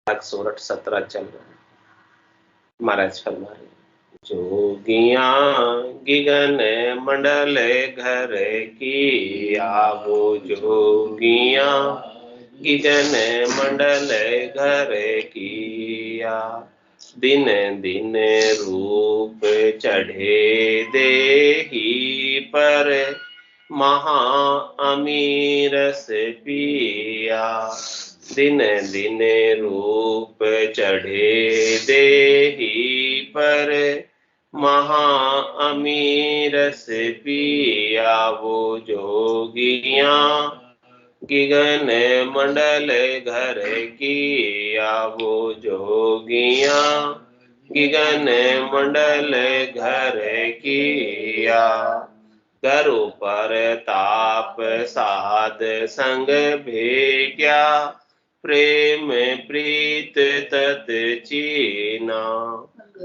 सोरठ 17 चल रहा है। महाराज फरमा रहे जोगिया गिगन मंडल घर की आवो जोगिया गिगन मंडल घर किया दिन दिन रूप चढ़े देही पर महा अमीर से पिया दिन दिन रूप चढ़े देही पर महा अमीर से पिया वो जोगिया गिगन मंडल घर किया वो जोगिया गिगन मंडल घर किया करु पर ताप साध संग भेग्या प्रेम प्रीत तत चीना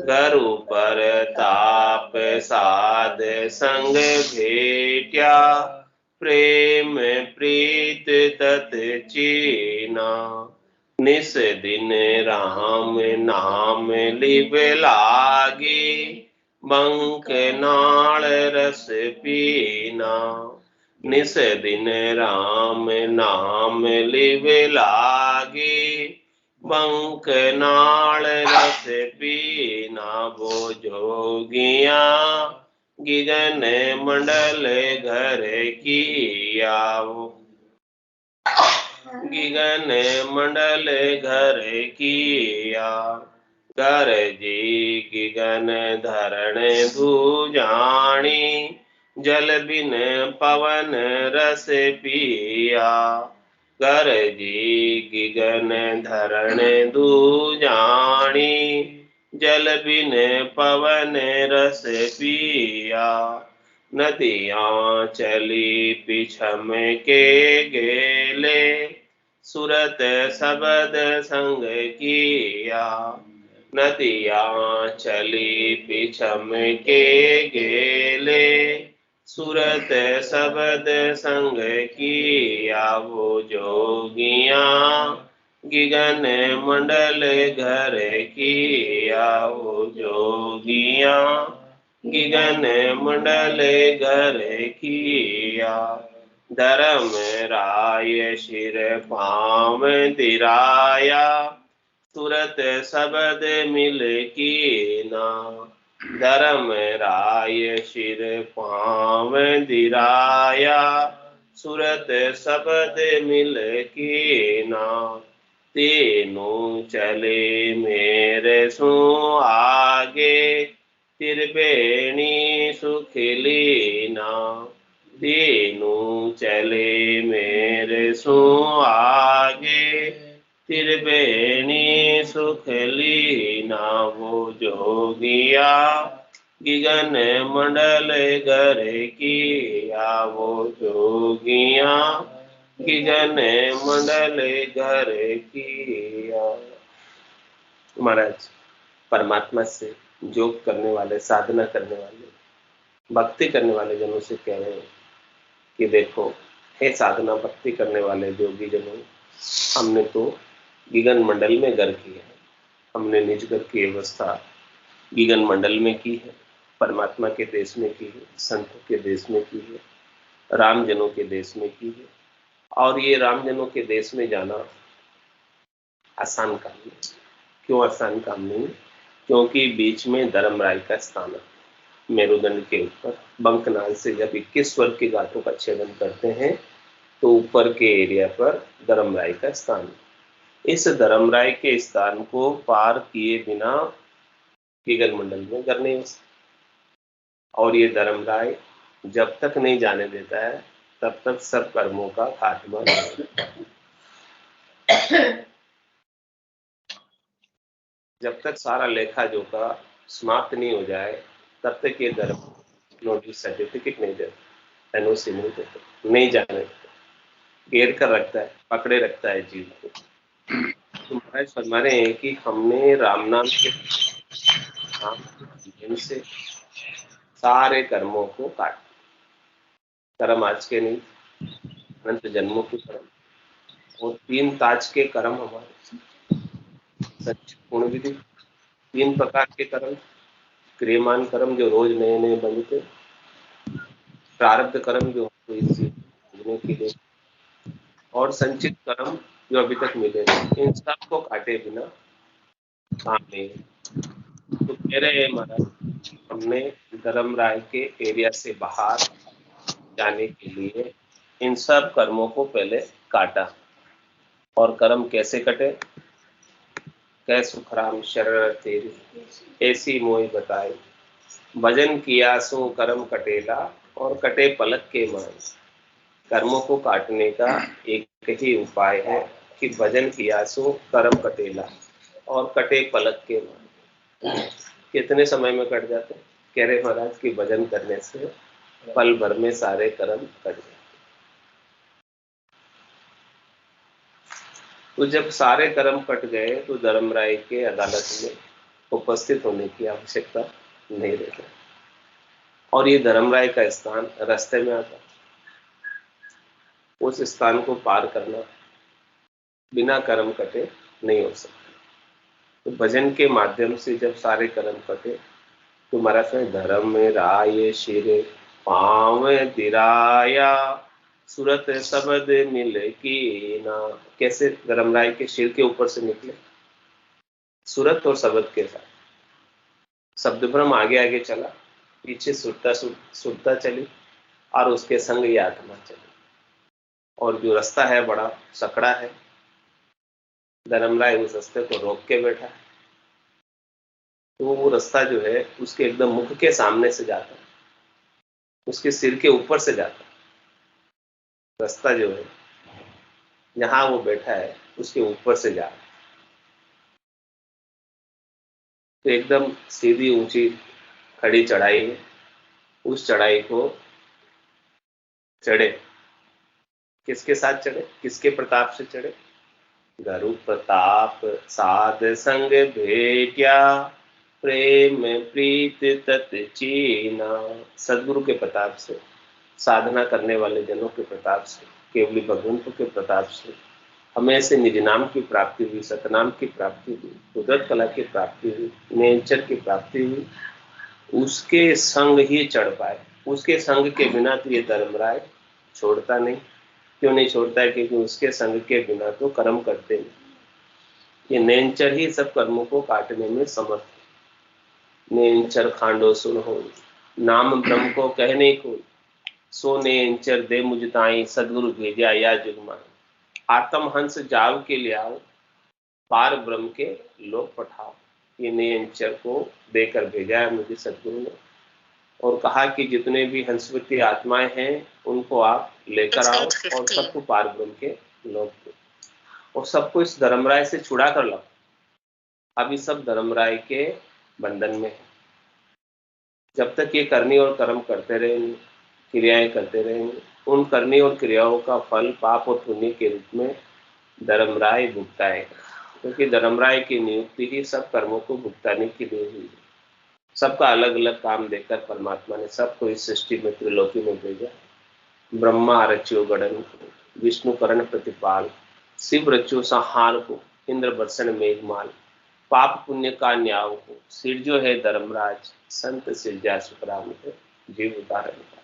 करु पर ताप साध संग भेट्या प्रेम प्रीत तत चीना निस दिन राम नाम लिव लागी बंक नाल रस पीना निस दिन राम नाम लिव लागी बंक नाल रस पीना वो जोगिया गिगन मंडल घर किया गिगन मंडल घर किया कर जी गिगन धरण धूजाणी जल बिन पवन रस पिया कर जी गिगन धरण धूजाणी जल बिन पवन रस पिया नदियाँ चली पिछम के गेले सुरत सबद संग किया नदियाँ चली पिछम के गेले सुरत सबद संग किया वो जोगिया गिगन मंडल घर किया वो जोगिया गिगन मंडल घर किया धर्म राय शिर पाम दिराया तुरत सबद मिल कीना धर्म राय शिर पाम दिराया सुरत सबद मिल कीना तीनों चले मेरे सु आगे त्रिवेणी सुखलीना तीनों चले मेरे सु आगे त्रिवेणी सुखलीना वो जोगिया गिगन मंडल घर किया वो जोगिया गिगन मंडल घर किया। महाराज परमात्मा से योग करने वाले साधना करने वाले भक्ति करने वाले जनों से कह रहे हैं कि देखो हे साधना भक्ति करने वाले योगी जनों हमने तो गिगन मंडल में घर की है हमने निज घर की व्यवस्था गिगन मंडल में की है परमात्मा के देश में की है संतों के देश में की है राम जनों के देश में की है और ये राम जनों के देश में जाना आसान काम नहीं। क्यों आसान काम नहीं? क्योंकि बीच में धर्मराय का स्थान है मेरुदंड के ऊपर बंकनाल से जब 21 स्वर्ग की गांठों का छेदन करते हैं तो ऊपर के एरिया पर धर्मराय का स्थान है। इस धर्मराय के स्थान को पार किए बिना गिगन मंडल में घर नहीं हो सकता और ये धर्मराय जब तक नहीं जाने देता है तब तक सब कर्मों का खात्मा नहीं जब तक सारा लेखा जोखा समाप्त नहीं हो जाए तब तक ये धर्म नोटिस सर्टिफिकेट नहीं देता एनओसी नहीं देता नहीं जाने देता घेर कर रखता है पकड़े रखता है जीव को। तो महाराज फरमा रहे हैं कि हमने राम नाम के माध्यम से सारे कर्मों को काट कर्म आज के नहीं अनंत जन्मों के कर्म और 3 ताज के कर्म हमारे संचित पूर्ण विधि, 3 प्रकार के कर्म, क्रियमान कर्म जो रोज नए नए बनते, प्रारब्ध कर्म जो हमको इस जीवन के लिए, और संचित कर्म जो अभी तक मिले नहीं, इन सबको काटे बिना काम नहीं। तो कह रहे हैं महाराज, हमने धर्मराय के एरिया से बाहर जाने के लिए इन सब कर्मों को पहले काटा। और कर्म कैसे कटे? कै सुखराम शरण तेरी ऐसी मोहि बताई, भजन किया सो कर्म कटेगा और कटे पलक के मान। कर्मों को काटने का एक ही उपाय है कि भजन किया सो कर्म कटेला और कटे पलक के मान। कितने समय में कट जाते? कह रहे महाराज कि भजन करने से पल भर में सारे कर्म कट जाते। तो जब सारे कर्म कट गए तो धर्मराय के अदालत में उपस्थित होने की आवश्यकता नहीं रहती। और ये धर्मराय का स्थान रास्ते में आता, उस स्थान को पार करना बिना कर्म कटे नहीं हो सकता। तो भजन के माध्यम से जब सारे कर्म कटे तो महाराज में धर्म राय शिर पाव दिराया, सूरत शब्द मिल की ना। कैसे धर्मराय के सिर के ऊपर से निकले? सूरत और शब्द के साथ। शब्द भ्रम आगे आगे चला, पीछे सुरता चली और उसके संग ये आत्मा चली। और जो रास्ता है बड़ा सकड़ा है, धर्मराय उस रास्ते को रोक के बैठा है। तो वो रास्ता जो है उसके एकदम मुख के सामने से जाता है, उसके सिर के ऊपर से जाता है। रास्ता जो है जहां वो बैठा है उसके ऊपर से जा रहा है। तो एकदम सीधी ऊंची खड़ी चढ़ाई है, उस चढ़ाई को चढ़े। किसके साथ चढ़े? किसके प्रताप से चढ़े? गुरु प्रताप साध संग भेट्या, प्रेम प्रीत तत चीना। सदगुरु के प्रताप से, साधना करने वाले जनों के प्रताप से, केवली भगवंत के प्रताप से हमें से निज नाम की प्राप्ति हुई, सतनाम की प्राप्ति हुई, कुदरत कला की प्राप्ति हुई, नेचर की प्राप्ति हुई। उसके संग ही चढ़ पाए। उसके संग के बिना तो ये धर्मराय छोड़ता नहीं। क्यों नहीं छोड़ता है? क्योंकि उसके संग के बिना तो कर्म करते नहीं। ये नेचर ही सब कर्मों को काटने में समर्थ है। नेचर खांडो सुन हो, नाम ब्रह्म को कहने को, सो नेचर दे मुझ ताई, सदगुरु भेजा या जुगमान। आत्म हंस जाव के ले आओ, पार ब्रह्म के लोग पठाओ। ये नेचर को देकर भेजा है मुझे सदगुरु ने, और कहा कि जितने भी हंसवती आत्माएं हैं उनको आप लेकर आओ और सबको पार ब्रह्म के लोग दो, और सबको इस धर्मराय से छुड़ा कर लाओ। अभी सब धर्मराय के बंधन में है। जब तक ये करनी और कर्म करते रहेंगे, क्रियाएं करते रहेंगे, उन करनी और क्रियाओं का फल पाप और पुण्य के रूप में धर्मराय भुगताएगा। क्योंकि धर्मराय की नियुक्ति ही सब कर्मों को भुगताने के लिए हुई है। सबका अलग अलग काम देकर परमात्मा ने सबको इस सृष्टि में त्रिलोकी में भेजा। ब्रह्मा रच्यो गणन को, विष्णु करण प्रतिपाल, शिव रच्यो संहार को, इंद्र वर्षण मेघमाल, पाप पुण्य का न्याय को, सिरजो है धर्मराज, संत सिरजा सुखराम है, जीव उदाहरण का।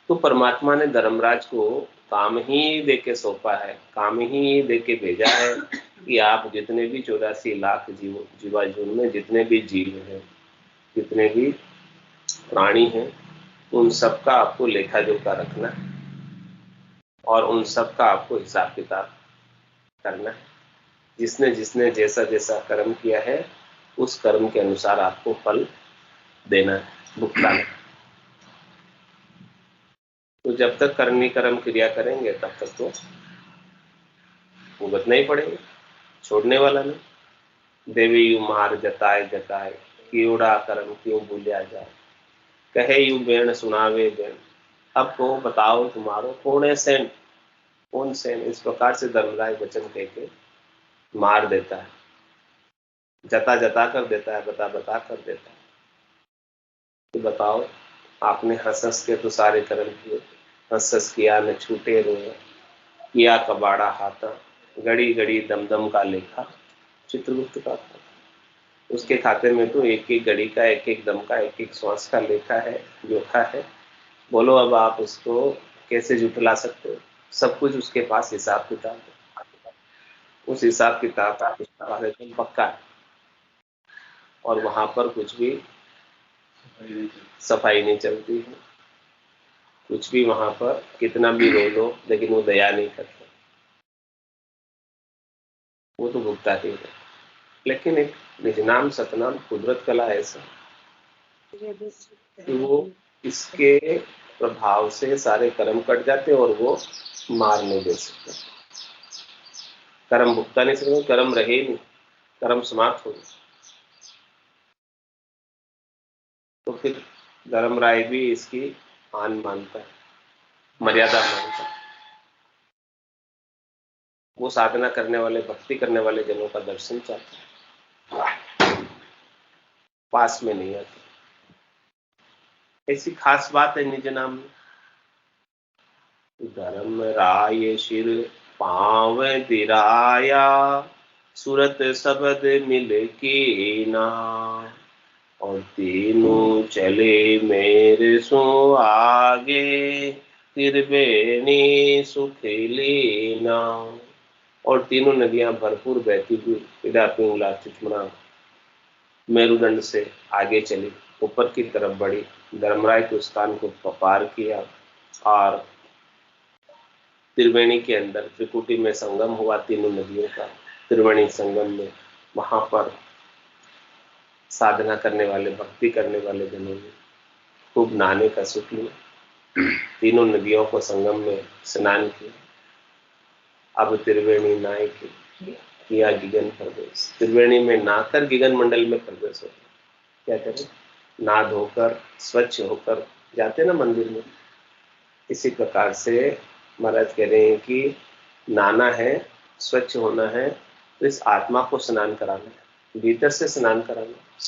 तो परमात्मा ने धर्मराज को काम ही देके सौंपा है, काम ही देके भेजा है कि आप जितने भी 84 लाख जीवाजून में जितने भी जीव हैं, जितने भी प्राणी हैं, उन सबका आपको लेखा जोखा रखना है और उन सबका आपको हिसाब किताब करना है। जिसने जिसने जैसा जैसा कर्म किया है उस कर्म के अनुसार आपको फल देना है, भुगताना है। तो जब तक करनी कर्म क्रिया करेंगे तब तक तो भुगतना ही पड़ेगा, छोड़ने वाला नहीं। देवी यू मार जताए जताए, कीड़ा कर्म क्यों भूलिया जाए, कहे यू बेण सुनावे बेण, अब को बताओ तुम्हारो कौन है सेन, कौन सेन। इस प्रकार से धर्मराय वचन कह के मार देता है, जता जता कर देता है, बता बता कर देता है कि बताओ आपने हंस हंस के तो सारे कर्म किए, हंस हंस किया न छूटे रोया, किया कबाड़ा हाथा, घड़ी घड़ी दम दम का लेखा, चित्रगुप्त का खाता। उसके खाते में तो एक एक घड़ी का, एक एक दम का, एक एक श्वास का लेखा है, जोखा है। बोलो अब आप उसको कैसे जुटला सकते हो? सब कुछ उसके पास हिसाब किताब है। उस हिसाब किताब का पास एकदम पक्का है, और वहां पर कुछ भी सफाई नहीं चलती है। कुछ भी वहां पर कितना भी रो लो, लेकिन वो दया नहीं करते, वो तो भुगता ही है। लेकिन एक निजनाम सतनाम कुदरत कला ऐसा कि वो इसके प्रभाव से सारे कर्म कट जाते और वो मार नहीं दे सकता। कर्म भुगता नहीं सकते, कर्म रहे नहीं, कर्म समाप्त हो गए। तो फिर धर्मराय भी इसकी हान मानता है, मर्यादा मानता है। वो साधना करने वाले, भक्ति करने वाले जनों का दर्शन चाहता है, पास में नहीं आता। ऐसी खास बात है निज नाम में। धर्मराय शिर पांव दिराया, सूरत शब्द मिल के ना, और तीनों चले मेरे सो आगे, त्रिवेणी सुख लेना। और तीनों नदियां भरपूर बहती हुई पिता पिंगला चितमना मेरुदंड से आगे चली, ऊपर की तरफ बढ़ी, धर्मराय के स्थान को पार किया, और त्रिवेणी के अंदर त्रिकुटी में संगम हुआ तीनों नदियों का। त्रिवेणी संगम में वहां पर साधना करने वाले, भक्ति करने वाले जनों ने खूब नहाने का सुख लिया। तीनों नदियों को संगम में स्नान किया। अब त्रिवेणी नाय किया गिगन प्रवेश। त्रिवेणी में नहाकर गिगन मंडल में प्रवेश होता। क्या करें, नहा धोकर स्वच्छ होकर जाते ना मंदिर में, इसी प्रकार से महाराज कह रहे हैं कि नहाना है, स्वच्छ होना है, तो इस आत्मा को स्नान कराना है, भीतर से स्नान कराना।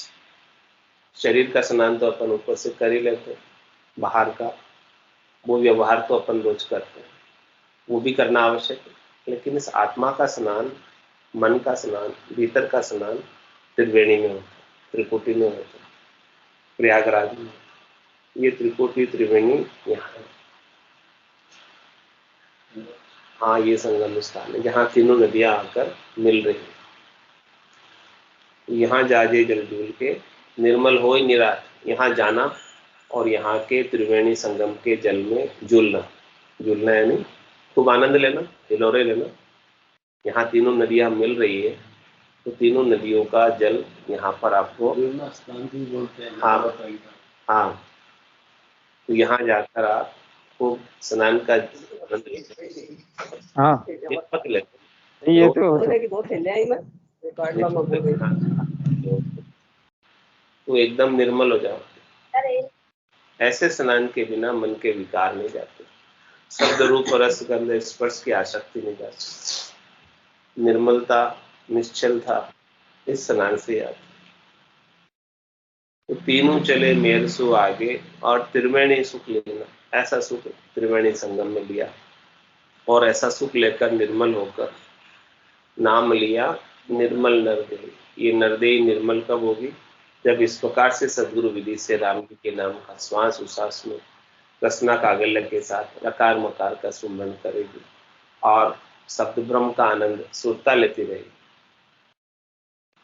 शरीर का स्नान तो अपन ऊपर से कर ही लेते हैं, बाहर का वो व्यवहार तो अपन रोज करते हैं, वो भी करना आवश्यक है। लेकिन इस आत्मा का स्नान, मन का स्नान, भीतर का स्नान त्रिवेणी में होता है, त्रिकुटी में होता है, प्रयागराज में। ये त्रिकुटी त्रिवेणी यहाँ है। हाँ, ये संगम स्थान है जहाँ तीनों नदियां आकर मिल रही है। यहाँ जाजे जल डूल के निर्मल हो निरात, यहाँ जाना और यहाँ के त्रिवेणी संगम के जल में झूलना। झूलना यानी खूब आनंद लेना, हिलोरे लेना। यहाँ तीनों नदियां मिल रही है, तो तीनों नदियों का जल यहाँ पर आपको स्नान भी बोलते हैं। हाँ हाँ, तो यहाँ जाकर आप खूब स्नान का आनंद लीजिए। हाँ, ये तो एकदम निर्मल हो जाओ। ऐसे स्नान के बिना मन के विकार नहीं जाते, शब्द रूप रस गंध स्पर्श की आसक्ति नहीं जाती। निर्मलता, निश्चलता इस स्नान से आती। तो तीनों चले मेर सु आगे, और त्रिवेणी सुख लेना। ऐसा सुख त्रिवेणी संगम में लिया, और ऐसा सुख लेकर निर्मल होकर नाम लिया निर्मल नरदेही। ये नरदेही निर्मल कब होगी? जब इस प्रकार से सदगुरु विधि से राम जी के नाम का श्वास उश्वास में रसना कागल्य के साथ रकार मकार का सुमरण करेगी, और शब्द ब्रह्म का आनंद सुरता लेती रहेगी।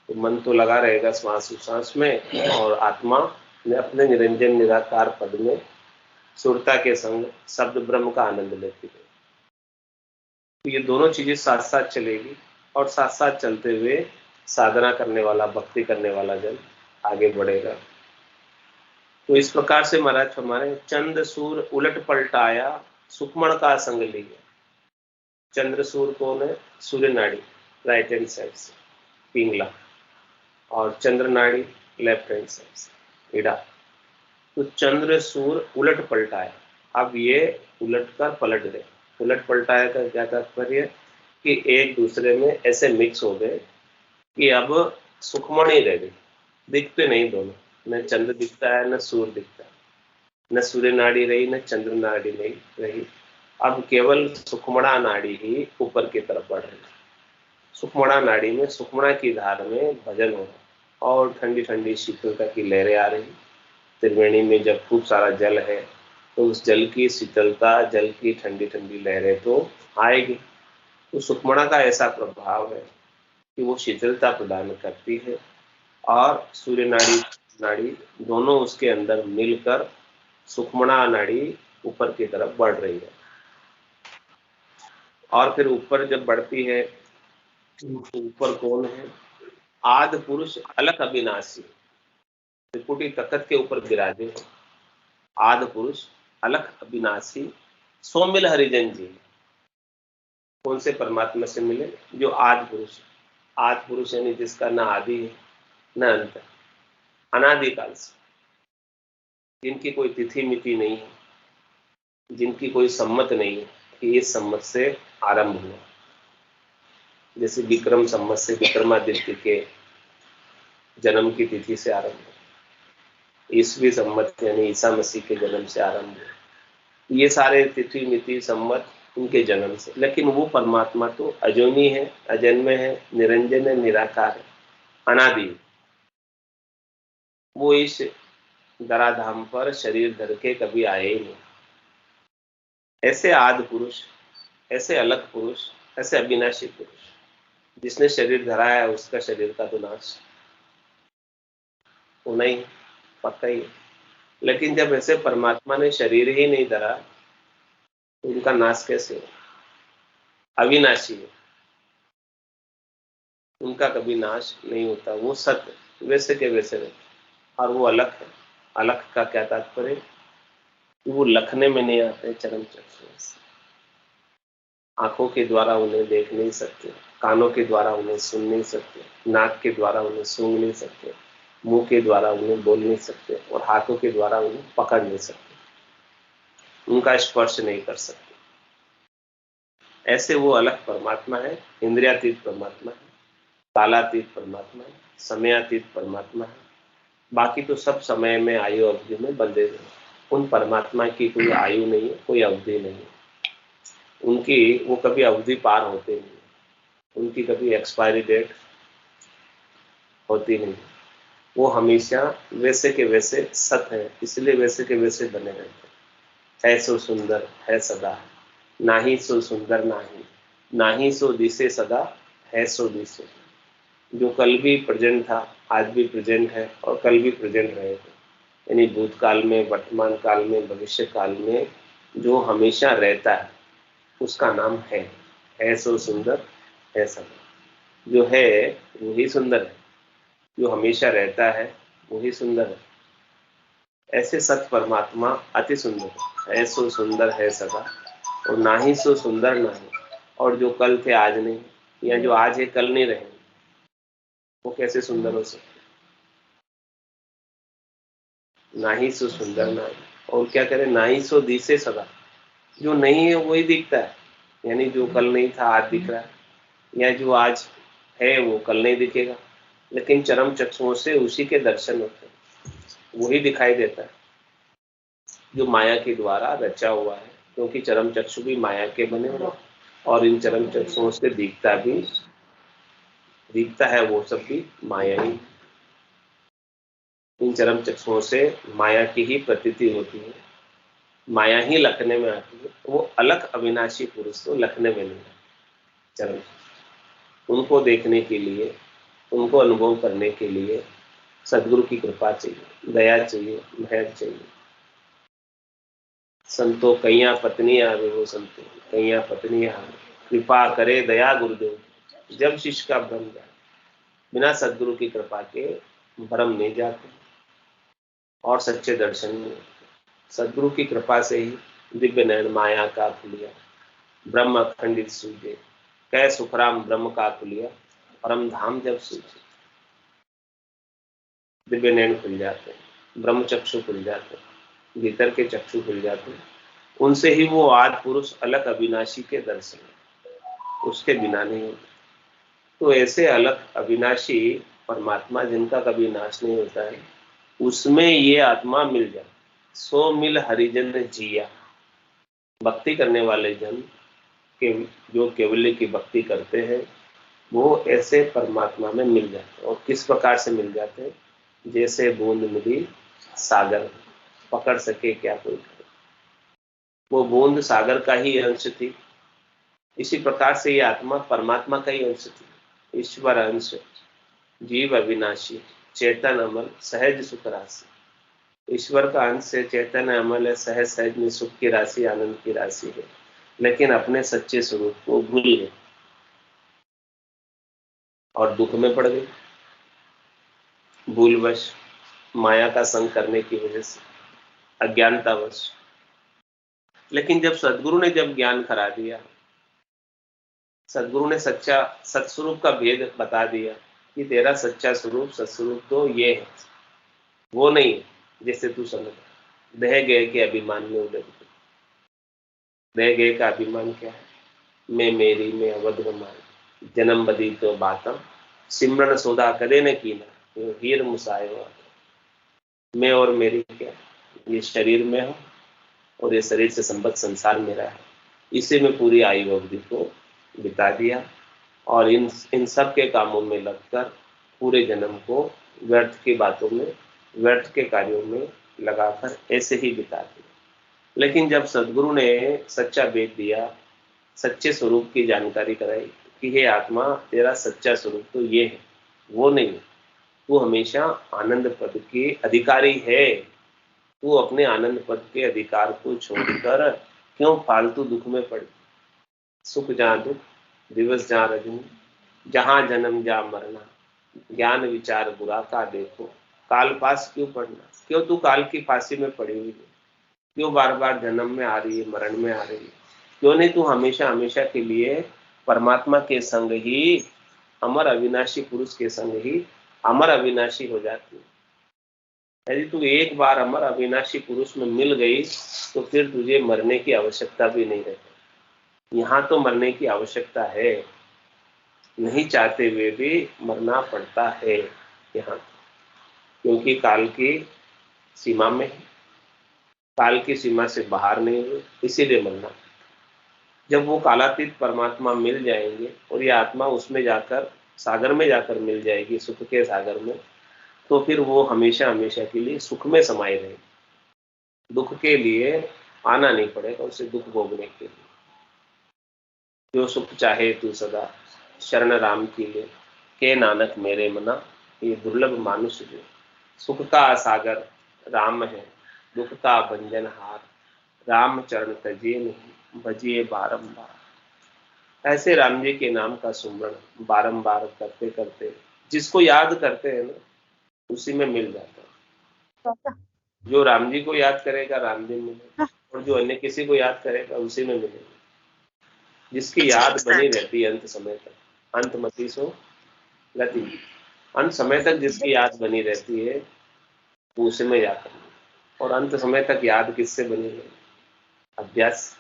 तो मन तो लगा रहेगा श्वास उश्वास में, और आत्मा अपने निरंजन निराकार पद में सुरता के संग शब्द ब्रह्म का आनंद लेती रहेगी। तो ये दोनों चीजें साथ साथ चलेगी, और साथ साथ चलते हुए साधना करने वाला, भक्ति करने वाला जन आगे बढ़ेगा। तो इस प्रकार से महाराज हमारे चंद्र सूर उलट पलटाया, सुखमण का संग लिया। चंद्र सूर कौन है? सूर्य नाड़ी, राइट हैंड साइड से पिंगला, और चंद्र नाड़ी लेफ्ट हैंड साइड से इड़ा। तो चंद्र सूर उलट पलटाया, अब ये उलट कर पलट गए। उलट पलटाया का क्या तात्पर्य? कि एक दूसरे में ऐसे मिक्स हो गए कि अब सुखमण ही रह गए, दिखते नहीं दोनों। न चंद्र दिखता है, न सूर्य दिखता है, न सूर्य नाड़ी रही, न चंद्र नाड़ी नहीं रही। अब केवल सुखमणा नाड़ी ही ऊपर की तरफ बढ़ रही है। सुषुम्ना नाड़ी में, सुषुम्ना की धार में भजन हो रहा और ठंडी ठंडी शीतलता की लहरें आ रही। त्रिवेणी में जब खूब सारा जल है तो उस जल की शीतलता, जल की ठंडी ठंडी लहरें तो आएगी। तो सुषुम्ना का ऐसा प्रभाव है कि वो शीतलता प्रदान करती है और सूर्य नाड़ी नाड़ी दोनों उसके अंदर मिलकर सुषुम्ना नाड़ी ऊपर की तरफ बढ़ रही है। और फिर ऊपर जब बढ़ती है तो ऊपर कौन है? आदि पुरुष अलख अविनाशी त्रिपुटी तखत के ऊपर विराजे। आदि पुरुष अलख अविनाशी सौमिल हरिजन जी। कौन से परमात्मा से मिले? जो आदि पुरुष। आदि पुरुष यानी जिसका न आदि है न अंत है, अनादिकाल से, जिनकी कोई तिथि मिति नहीं है, जिनकी कोई सम्मत नहीं है कि इस सम्मत से आरंभ हुआ। जैसे विक्रम सम्मत से विक्रमादित्य के जन्म की तिथि से आरंभ हुआ, ईसवी सम्मत यानी ईसा मसीह के जन्म से आरंभ हुआ। ये सारे तिथि मिति सम्मत उनके जन्म से। लेकिन वो परमात्मा तो अजोनी है, अजन्म है, निरंजन है, निराकार है, अनादि। वो इस धराधाम पर शरीर धर के कभी आए ही नहीं। ऐसे आदि पुरुष, ऐसे अलग पुरुष, ऐसे अविनाशी पुरुष, जिसने शरीर धरा है उसका शरीर का तो नाश होना ही पक्का ही है। लेकिन जब ऐसे परमात्मा ने शरीर ही नहीं धरा तो उनका नाश कैसे हो? अविनाशी है, उनका कभी नाश नहीं होता। वो सत्य वैसे के वैसे रहते और वो अलग है। अलग का क्या तात्पर्य? वो लखने में नहीं आते चरम चक्षु से। आंखों के द्वारा उन्हें देख नहीं सकते, कानों के द्वारा उन्हें सुन नहीं सकते, नाक के द्वारा उन्हें सूंघ नहीं सकते, मुंह के द्वारा उन्हें बोल नहीं सकते और हाथों के द्वारा उन्हें पकड़ नहीं सकते, उनका स्पर्श नहीं कर सकते। ऐसे वो अलग परमात्मा है, इंद्रियातीत परमात्मा है, कालातीत परमात्मा है, समयातीत परमात्मा है। बाकी तो सब समय में आयु अवधि में बंधे हुए। उन परमात्मा की कोई आयु नहीं है, कोई अवधि नहीं है। उनकी वो कभी अवधि पार होते नहीं, उनकी कभी एक्सपायरी डेट होती नहीं। वो हमेशा वैसे के वैसे सत है, इसलिए वैसे के वैसे बने रहते। है सो सुंदर है सदा, नाही सो सुंदर नाही, नाही सो दिसे सदा, है सो दिसे। जो कल भी प्रेजेंट था, आज भी प्रेजेंट है और कल भी प्रेजेंट रहेगा। यानी भूतकाल में, वर्तमान काल में, भविष्य काल में जो हमेशा रहता है उसका नाम है सो सुंदर है सदा। जो है वही सुंदर है, जो हमेशा रहता है वही सुंदर है। ऐसे सत परमात्मा अति सुंदर है सो सुंदर है सदा, और ना ही सो सुंदर नहीं। और जो कल थे आज नहीं, या जो आज है कल नहीं रहेंगे, वो कैसे सुंदर हो सकते? ना ही सो सुंदर नहीं। और क्या करें? ना ही सो दिसे सदा। जो नहीं है वही दिखता है, यानी जो कल नहीं था आज दिख रहा है, या जो आज है वो कल नहीं दिखेगा। लेकिन चरम चक्षुओं से उसी के दर्शन होते हैं, वही दिखाई देता है जो माया के द्वारा रचा हुआ है। क्योंकि चरम चक्षु भी माया के बने हुए और इन चरम चक्षुओं से दिखता है वो सब भी माया ही। इन चरम चक्षुओं से माया की ही प्रतीति होती है, माया ही लखने में आती है। वो अलग अविनाशी पुरुष तो लखने में नहीं चरम। उनको देखने के लिए, उनको अनुभव करने के लिए सदगुरु की कृपा चाहिए, दया चाहिए, मेहर चाहिए। संतो कैया पत्नी आवे, वो संतो कैया पत्नी आवे, कृपा करे दया गुरुदेव, जब शिष्य का भ्रम जाए। बिना सदगुरु की कृपा के भ्रम नहीं जाते और सच्चे दर्शन नहीं होते। सदगुरु की कृपा से ही दिव्य नयन माया का खुलिया, ब्रह्म अखंडित सूझे, कै सुखराम ब्रह्म का खुलिया, परम धाम जब सूझे। दिव्य नयन खुल जाते हैं, ब्रह्म चक्षु खुल जाते हैं, भीतर के चक्षु खुल जाते हैं। उनसे ही वो आदि पुरुष अलग अविनाशी के दर्शन, उसके बिना नहीं होते। तो ऐसे अलग अविनाशी परमात्मा जिनका कभी नाश नहीं होता है, उसमें ये आत्मा मिल जाए। सो मिल हरिजन जिया। भक्ति करने वाले जन के जो केवल्य की भक्ति करते हैं, वो ऐसे परमात्मा में मिल जाते हैं। और किस प्रकार से मिल जाते हैं? जैसे बूंद मिली सागर, पकड़ सके क्या कोई करे। वो बूंद सागर का ही अंश थी, इसी प्रकार से ये आत्मा परमात्मा का ही अंश थी। ईश्वर अंश, जीव अविनाशी, चेतन अमल, सहज सुख राशि। ईश्वर का अंश से चैतन्य अमल है, सहज सहज में सुख की राशि, आनंद की राशि है, लेकिन अपने सच्चे स्वरूप को भूल गए और दुख में पड़ गए, भूलवश, माया का संग करने की वजह से, अज्ञानतावश। लेकिन जब सदगुरु ने जब ज्ञान करा दिया, सदगुरु ने सच्चा सत्स्वरूप का भेद बता दिया कि तेरा सच्चा स्वरूप सत्स्वरूप तो ये है, वो नहीं जैसे तू समझ। दह गए के अभिमान में उलझ गए। दह गए का अभिमान क्या है? मैं मेरी में अवध मान, जन्म बदी तो बातम, सिमरन सौदा कदे न कीना, यो हीर मुसायो। मैं और मेरी क्या, ये शरीर में हूँ और ये शरीर से संबद्ध संसार मेरा है। इसी में पूरी आयु अवधि को बिता दिया और इन सब के कामों में लगकर पूरे जन्म को व्यर्थ की बातों में, व्यर्थ के कार्यों में लगाकर ऐसे ही बिता दिया। लेकिन जब सदगुरु ने सच्चा भेद दिया, सच्चे स्वरूप की जानकारी कराई कि हे आत्मा, तेरा सच्चा स्वरूप तो ये है, वो नहीं, तू हमेशा आनंद पद के अधिकारी है। तू अपने आनंद पद के अधिकार को छोड़कर क्यों फालतू दुख में पड़े? सुख जहाँ दुख, दिवस जहाँ रजनी, जहाँ जन्म जहाँ मरना, ज्ञान विचार बुरा का देखो, काल पास क्यों पढ़ना? क्यों तू काल की फांसी में पड़ी हुई है? क्यों बार बार जन्म में आ रही है, मरण में आ रही है? क्यों नहीं तू हमेशा हमेशा के लिए परमात्मा के संग ही, अमर अविनाशी पुरुष के संग ही अमर अविनाशी हो जाती है। यदि तू एक बार अमर अविनाशी पुरुष में मिल गई तो फिर तुझे मरने की आवश्यकता भी नहीं रहती। यहाँ तो मरने की आवश्यकता है, नहीं चाहते हुए भी मरना पड़ता है यहाँ, क्योंकि काल की सीमा में है, काल की सीमा से बाहर नहीं हुए, इसीलिए मरना। जब वो कालातीत परमात्मा मिल जाएंगे और ये आत्मा उसमें जाकर, सागर में जाकर मिल जाएगी, सुख के सागर में, तो फिर वो हमेशा हमेशा के लिए सुख में समाये रहेगी। दुख के लिए आना नहीं पड़ेगा उसे, दुख भोगने के लिए। जो सुख चाहे तू सदा, शरण राम की ले, के नानक मेरे मना, ये दुर्लभ मानुष जो। सुख का सागर राम है, दुख का भंजनहार, राम चरण तजिए नहीं, भजिए बारंबार। ऐसे राम जी के नाम का सुमरण बारंबार करते करते जिसको याद करते हैं ना, उसी में मिल जाता है। जो राम जी को याद करेगा राम जी मिलेगा, और जो अन्य किसी को याद करेगा उसी में मिलेगा। जिसकी याद बनी रहती है अंत समय तक, अंत मती सो गति, अंत समय तक जिसकी याद बनी रहती है वो उसी में जाकर। और अंत समय तक याद किससे बनी रहेगी? अभ्यास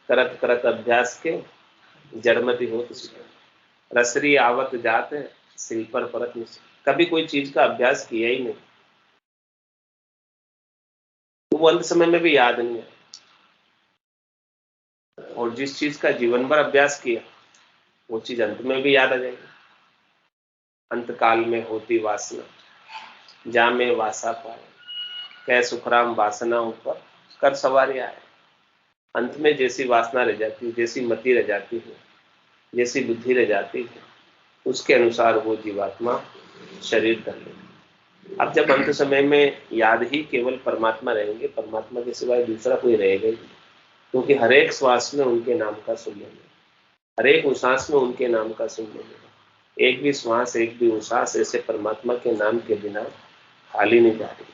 करत करत अभ्यास के, जड़मति होत सुख, रसरी आवत जात सिल पर परत निश। कभी कोई चीज का अभ्यास किया ही नहीं तो वो अंत समय में भी याद नहीं है, और जिस चीज का जीवन भर अभ्यास किया वो चीज अंत में भी याद आ जाएगी। अंत काल में होती वासना, जा में वासा पाए, कह सुखराम वासना ऊपर कर सवारी आए। अंत में जैसी वासना रह जाती है, जैसी मति रह जाती है, जैसी बुद्धि रह जाती है, उसके अनुसार वो जीवात्मा शरीर कर लेगी। अब जब अंत समय में याद ही केवल परमात्मा रहेंगे, परमात्मा के सिवाय दूसरा कोई रहेगा ही, क्योंकि हर एक श्वास में उनके नाम का सुमिरन है, हर एक उसास में उनके नाम का सुमिरन है। एक भी श्वास, एक भी उसास ऐसे परमात्मा के नाम के बिना खाली नहीं जा रही।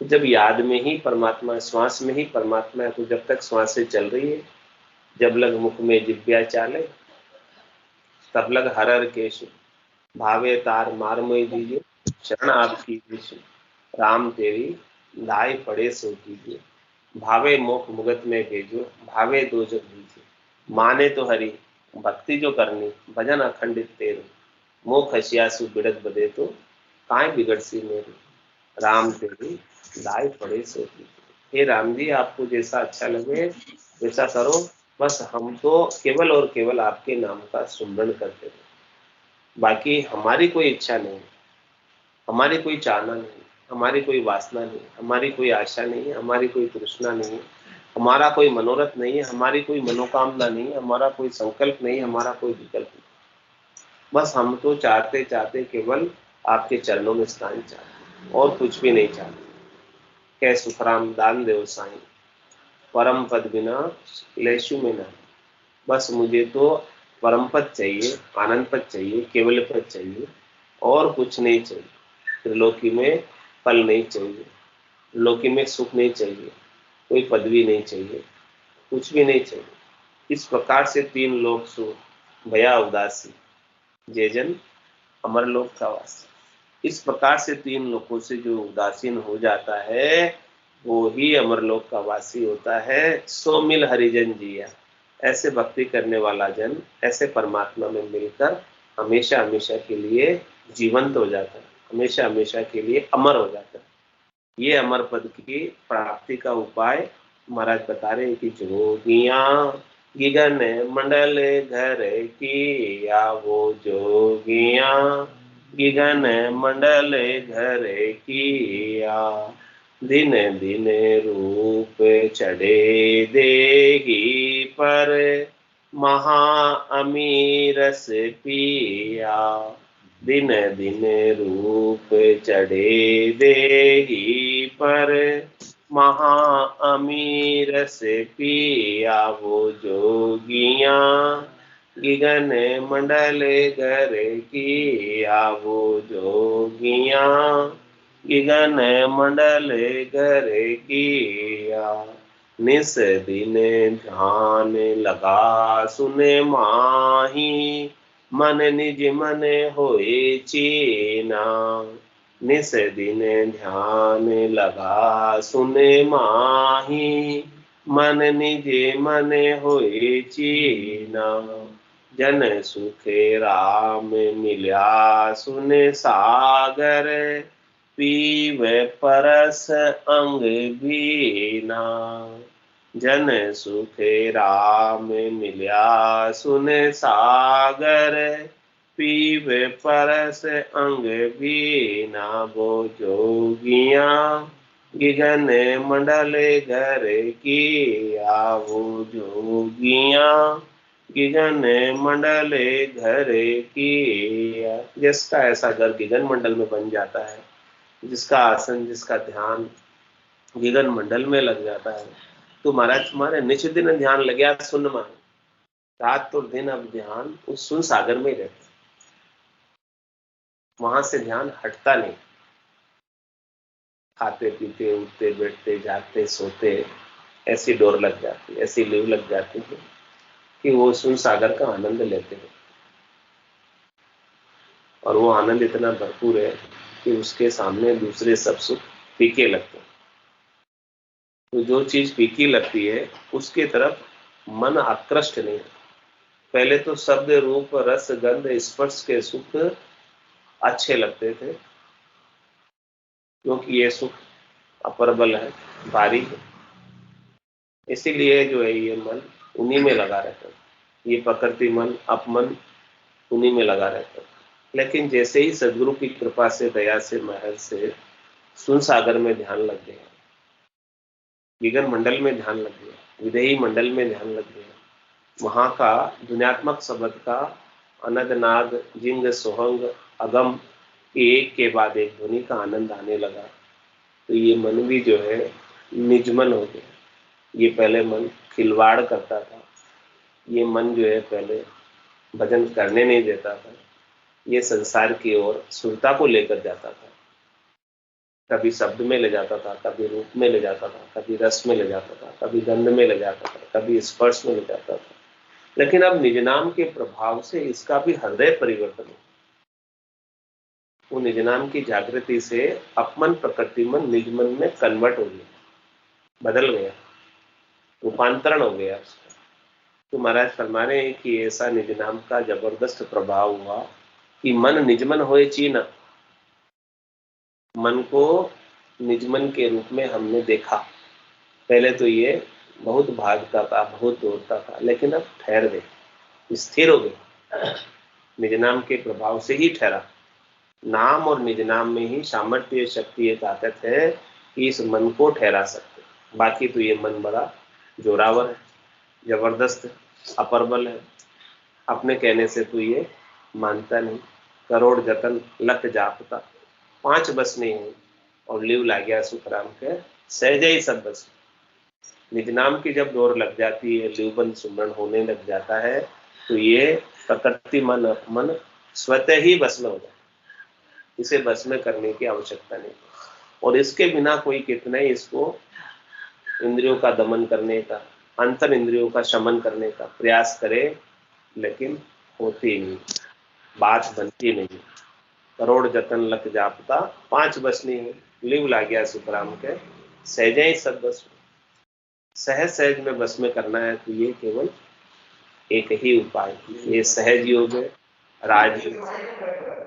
तो जब याद में ही परमात्मा, श्वास में ही परमात्मा है, तो जब तक श्वासें चल रही है, जब लग मुख में जिब्या चाले, तब लग हरर केश, भावे तार मारमय दीजिए, शरण आपकी विश्व, राम तेरी लाए पड़े सो कीजिए, भावे मोख मुगत में भेजो, भावे दो जग दीजिए, माने तो हरि भक्ति जो करनी, भजन अखंडित तेरो, मोख हसियासु बिड़क बदे तो काय बिगड़ सी मेरी, राम तेरी लाए पड़े सो कीजिए। हे राम जी, आपको जैसा अच्छा लगे वैसा करो, बस हम तो केवल और केवल आपके नाम का सुमरण करते थे, बाकी हमारी कोई इच्छा नहीं, हमारी कोई चाहना नहीं, हमारी कोई वासना नहीं, हमारी कोई आशा नहीं, हमारी कोई तृष्णा नहीं, हमारा कोई मनोरथ नहीं है, हमारी कोई मनोकामना नहीं, हमारा कोई संकल्प नहीं, हमारा कोई विकल्प नहीं। बस हम तो चाहते चाहते केवल आपके चरणों में स्नान चाहते, और कुछ भी नहीं चाहते। कै सुखराम दान देव साईं, परम पद बिना लेशु में ना। बस मुझे तो परम पद चाहिए, आनंद पद चाहिए, केवल पद चाहिए, और कुछ नहीं चाहिए। त्रिलोकी में फल नहीं चाहिए, त्रिलोकी में सुख नहीं चाहिए, कोई पदवी नहीं चाहिए, कुछ भी नहीं चाहिए। इस प्रकार से तीन लोक सो भया उदासी, जे जन अमरलोक का वासी। इस प्रकार से तीन लोकों से जो उदासीन हो जाता है, वो ही अमरलोक का वासी होता है। सो मिल हरिजन जिया, ऐसे भक्ति करने वाला जन ऐसे परमात्मा में मिलकर हमेशा हमेशा के लिए जीवंत हो जाता है, हमेशा हमेशा के लिए अमर हो जाता है। ये अमर पद की प्राप्ति का उपाय महाराज बता रहे हैं कि जोगिया गिगन मंडल घर की, या वो जोगिया गिगन मंडल घर की, या दिन दिन रूप चढ़े देही पर, महा अमीरस पिया। दिन दिन रूप चढ़े देही पर, महा अमीरस पिया। वो जोगिया गिगन मंडल घर की, या वो जोगिया गिगन मंडल घर किया। निस दिन ध्यान लगा सुने माही, मन निज मन होए चीना। निस दिन ध्यान लगा सुने माही, मन निज मन होए चीना। जन सुखे राम मिल्या सुने सागर, पीव परस अंग बीना। जन सुखे राम मिल्या सुन सागर, पीव परस अंग बीना। वो जोगिया गिगन मंडल घर किया, वो जोगिया गिगन मंडल घर किया। जिसका ऐसा घर गिगन मंडल में बन जाता है, जिसका आसन जिसका ध्यान गिगन मंडल में लग जाता है, तो महाराज तुम्हारे निच दिन ध्यान लग गया सुन मान, रात और दिन अब ध्यान उस सुन सागर में रहता, वहां से ध्यान हटता नहीं। खाते पीते उठते बैठते जागते सोते ऐसी डोर लग जाती, ऐसी लीव लग जाती है कि वो सुन सागर का आनंद लेते हैं, और वो आनंद इतना भरपूर है कि उसके सामने दूसरे सब सुख फीके लगते हैं। तो जो चीज फीकी लगती है उसके तरफ मन आकृष्ट नहीं है। पहले तो शब्द रूप रस गंध स्पर्श के सुख अच्छे लगते थे, क्योंकि ये सुख अपरबल है, भारी है, इसीलिए जो है ये मन उन्हीं में लगा रहता है। ये प्रकृति मन अपमन उन्हीं में लगा रहता है। लेकिन जैसे ही सदगुरु की कृपा से दया से महर से सुन सागर में ध्यान लग गया, गिगन मंडल में ध्यान लग गया, विदेही मंडल में ध्यान लग गया, वहां का दुनियात्मक शब्द का अनद नाद जिंग सोहंग अगम एक के बाद एक ध्वनि का आनंद आने लगा, तो ये मन भी जो है निजमन हो गया। ये पहले मन खिलवाड़ करता था, ये मन जो है पहले भजन करने नहीं देता था, ये संसार की ओर सुरता को लेकर जाता था। कभी शब्द में ले जाता था, कभी रूप में ले जाता था, कभी रस में ले जाता था, कभी गंध में ले जाता था, कभी स्पर्श में ले जाता था। लेकिन अब निज नाम के प्रभाव से इसका भी हृदय परिवर्तन हो, वो निज नाम की जागृति से अपमन प्रकृति मन निज मन में कन्वर्ट हो गया, बदल गया, रूपांतरण हो गया उसका। तो महाराज फरमा रहे हैं कि ऐसा निज नाम का जबरदस्त प्रभाव हुआ कि मन निजमन होए चीना। मन को निजमन के रूप में हमने देखा। पहले तो ये बहुत भागता था, बहुत दौड़ता था, लेकिन अब ठहर गए, स्थिर हो गए, निज नाम के प्रभाव से ही ठहरा। नाम और निज नाम में ही सामर्थ्य, शक्ति, ताकत है कि इस मन को ठहरा सकते। बाकी तो ये मन बड़ा जोरावर है, जबरदस्त है, अपरबल है, अपने कहने से तो ये मानता नहीं। करोड़ जतन लख जापता, 5 बस नहीं है, और लिव ला गया सुखराम के सहजे ही सब बस। निज नाम की जब डोर लग जाती है, लिवबंद सुमरण होने लग जाता है, तो ये प्रकृति मन स्वतः ही बस में हो जाता है। इसे बस में करने की आवश्यकता नहीं, और इसके बिना कोई कितना ही इसको इंद्रियों का दमन करने का, अंतर इंद्रियों का शमन करने का प्रयास करे, लेकिन होती नहीं, बात बनती नहीं। करोड़ जतन लख जापता, 5 बस नहीं है, लिव ला गया सुखराम के सहजे ही सब बस। सहज सहज में बस में करना है तो ये केवल एक ही उपाय, ये सहज योग है, राजयोग।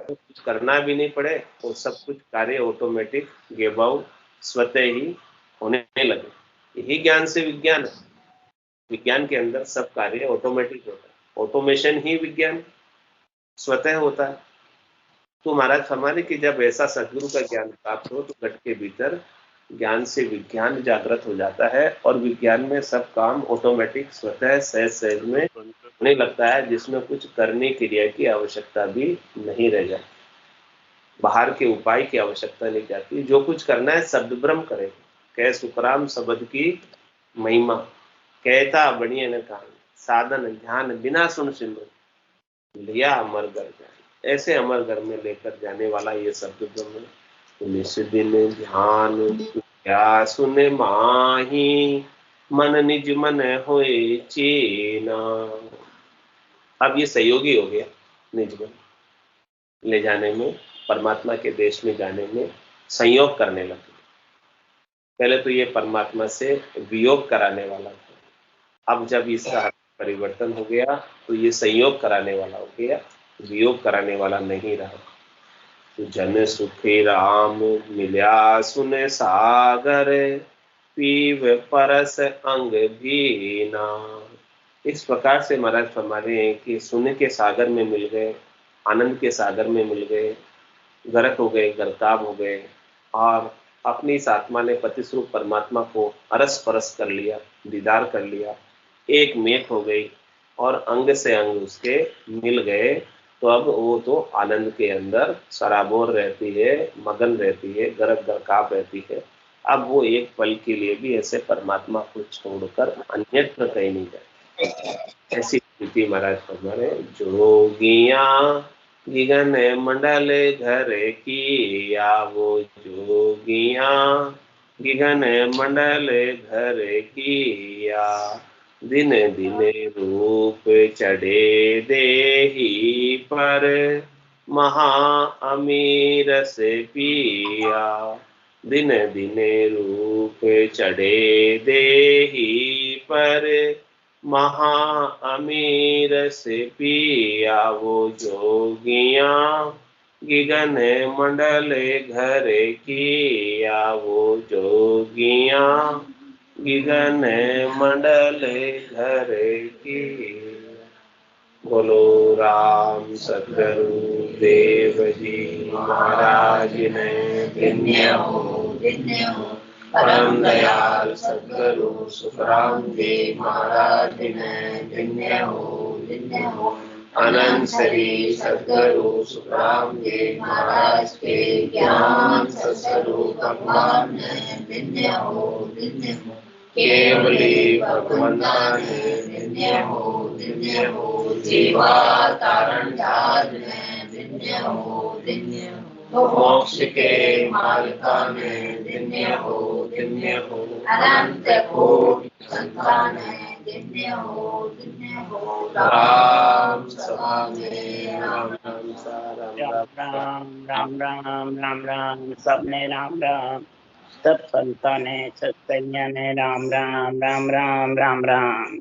तो कुछ करना भी नहीं पड़े और सब कुछ कार्य ऑटोमेटिक गेबाउ स्वतः ही होने लगे। यही ज्ञान से विज्ञान है। विज्ञान के अंदर सब कार्य ऑटोमेटिक होता है, ऑटोमेशन ही विज्ञान स्वतः होता है। तो महाराज फरमाने कि जब ऐसा सदगुरु का ज्ञान प्राप्त हो तो घट के भीतर ज्ञान से विज्ञान जागृत हो जाता है, और विज्ञान में सब काम ऑटोमेटिक स्वतः सहज सहज में होने लगता है, जिसमें कुछ करने क्रिया की आवश्यकता भी नहीं रह जाती, बाहर के उपाय की आवश्यकता नहीं जाती। जो कुछ करना है शब्द ब्रह्म करेगा। कह सुखराम शब्द की महिमा, कहता बढ़िया न कहा, साधन ध्यान बिना सुन सिमरन, लिया अमर घर जाने। ऐसे अमर घर में लेकर जाने वाला ये शब्द ब्रह्म। निस दिन ध्यान क्या सुने माही, मन निज मन होए चेना। अब ये सहयोगी हो गया, निज मन ले जाने में, परमात्मा के देश में जाने में संयोग करने लगे। पहले तो ये परमात्मा से वियोग कराने वाला था, अब जब इसका परिवर्तन हो गया तो ये संयोग कराने वाला हो गया, वियोग कराने वाला नहीं रहा। तो जन सुखी राम मिल्या सुन सागर, पीव परस अंग भीना। इस प्रकार से महाराज फरमा रहे हैं कि सुन के सागर में मिल गए, आनंद के सागर में मिल गए, गर्क हो गए, गर्ताब हो गए, और अपनी इस आत्मा ने पति स्वरूप परमात्मा को अरस परस कर लिया, दीदार कर लिया, एक मेक हो गई, और अंग से अंग उसके मिल गए। तो अब वो तो आनंद के अंदर सराबोर रहती है, मगन रहती है, गर्क गर्काप रहती है। अब वो एक पल के लिए भी ऐसे परमात्मा को छोड़कर अन्यत्र कहीं नहीं जाती। ऐसी स्थिति महाराज फरमा रहे, जोगिया गिगन मंडल घर की, वो जोगिया गिगन मंडल घर किया, दिन दिन रूप चढ़े देही पर, महा अमीर से पिया। दिन दिन रूप चढ़े देही पर, महा अमीर से पिया, वो जोगिया गिगन मंडल घर किया, वो जोगिया गिगन मंडल घर की। बोलो राम सतगुरु देव जी महाराज ने धन्य हो, धन्य हो। परम दयाल सतगुरु सुखराम जी महाराज ने धन्य हो, धन्य हो। अनंत श्री सतगुरु सुखराम जी महाराज के ज्ञान सत्स्वरूप भगवान ने धन्य हो, धन्य हो। केवली भगवंता ने धन्य हो, धन्य हो। जीवा तारण धार ने धन्य हो, धन्य हो। मोक्ष के मार्गा ने धन्य हो, धन्य हो। अनंत कोटि संतान ने धन्य हो, धन्य हो। राम सभा में राम राम सा राम राम राम राम राम राम, सबने राम राम, सब संतान है, सत्संग ने राम राम राम राम राम राम।